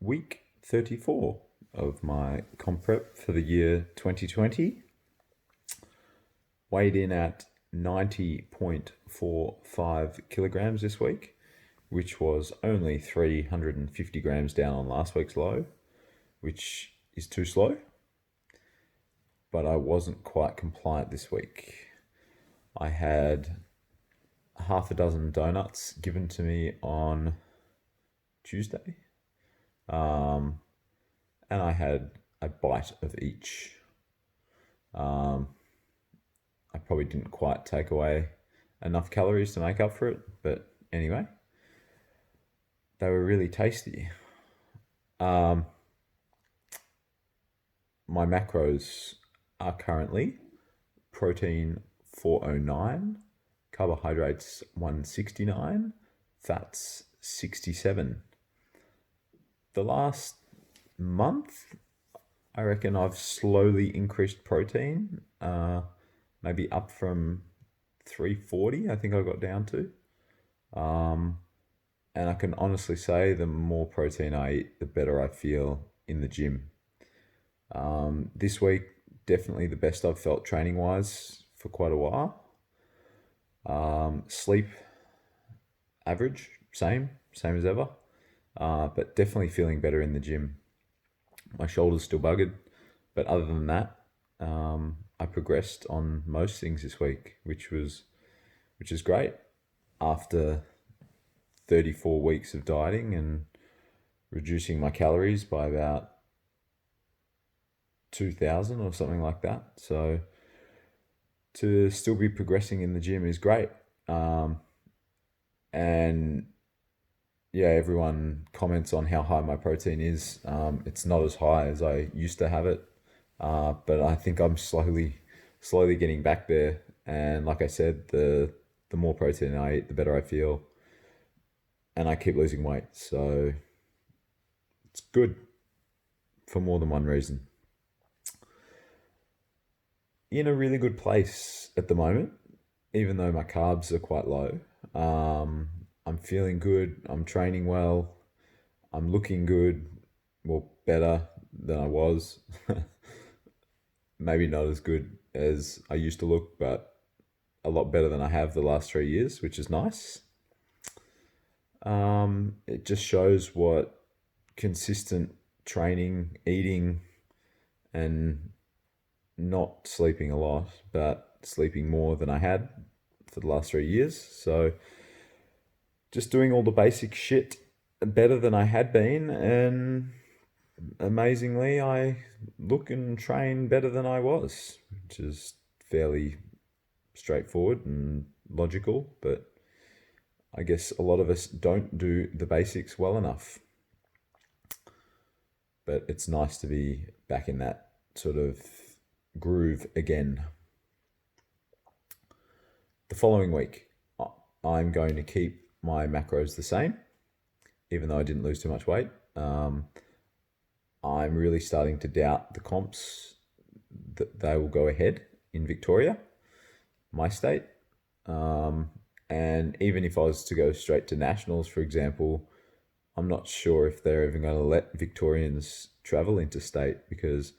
week 34 of my comp prep for the year 2020. Weighed in at 90.45 kilograms this week, which was only 350 grams down on last week's low, which is too slow. But I wasn't quite compliant this week. I had half a dozen donuts given to me on Tuesday, and I had a bite of each. I probably didn't quite take away enough calories to make up for it, but anyway, they were really tasty. My macros are currently protein 409, carbohydrates 169, fats 67. The last month, I reckon I've slowly increased protein, maybe up from 340, I think I got down to. And I can honestly say the more protein I eat, the better I feel in the gym. This week, definitely the best I've felt training wise for quite a while. Sleep, average, same as ever. But definitely feeling better in the gym. My shoulder's still buggered, but other than that, I progressed on most things this week, which is great. After 34 weeks of dieting and reducing my calories by about 2,000 or something like that. So to still be progressing in the gym is great. And yeah, everyone comments on how high my protein is. It's not as high as I used to have it, but I think I'm slowly getting back there. And like I said, the more protein I eat, the better I feel, and I keep losing weight. So it's good for more than one reason. In a really good place at the moment, even though my carbs are quite low. I'm feeling good. I'm training well. I'm looking good. Well, better than I was. Maybe not as good as I used to look, but a lot better than I have the last 3 years, which is nice. It just shows what consistent training, eating, and not sleeping a lot, but sleeping more than I had for the last 3 years. So just doing all the basic shit better than I had been, and amazingly, I look and train better than I was, which is fairly straightforward and logical, but I guess a lot of us don't do the basics well enough. But it's nice to be back in that sort of groove again. The following week, I'm going to keep my macros the same, even though I didn't lose too much weight. I'm really starting to doubt the comps that they will go ahead in Victoria, my state. And even if I was to go straight to nationals, for example, I'm not sure if they're even going to let Victorians travel interstate, because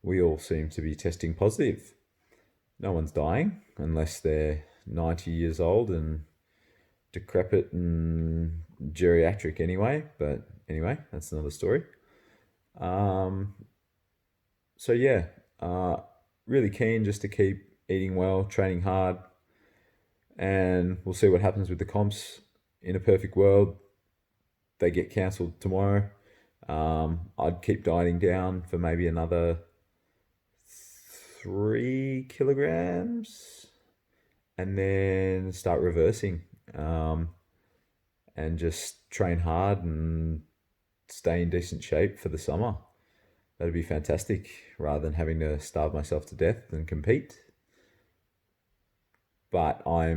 we all seem to be testing positive. No one's dying unless they're 90 years old and decrepit and geriatric anyway. But anyway, that's another story. So yeah, really keen just to keep eating well, training hard, and we'll see what happens with the comps. In a perfect world, they get cancelled tomorrow. I'd keep dieting down for maybe another 3 kilograms, and then start reversing, and just train hard and stay in decent shape for the summer. That'd be fantastic, rather than having to starve myself to death and compete. But I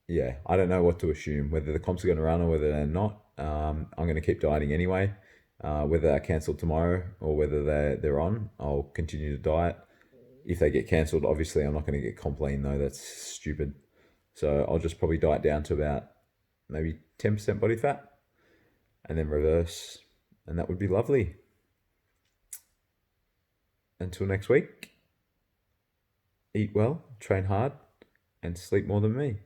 don't know what to assume, whether the comps are going to run or whether they're not. I'm going to keep dieting anyway. Whether they're cancelled tomorrow or whether they're on, I'll continue to diet. If they get cancelled, obviously I'm not going to get comp lean though. That's stupid. So I'll just probably diet down to about maybe 10% body fat, and then reverse, and that would be lovely. Until next week, eat well, train hard, and sleep more than me.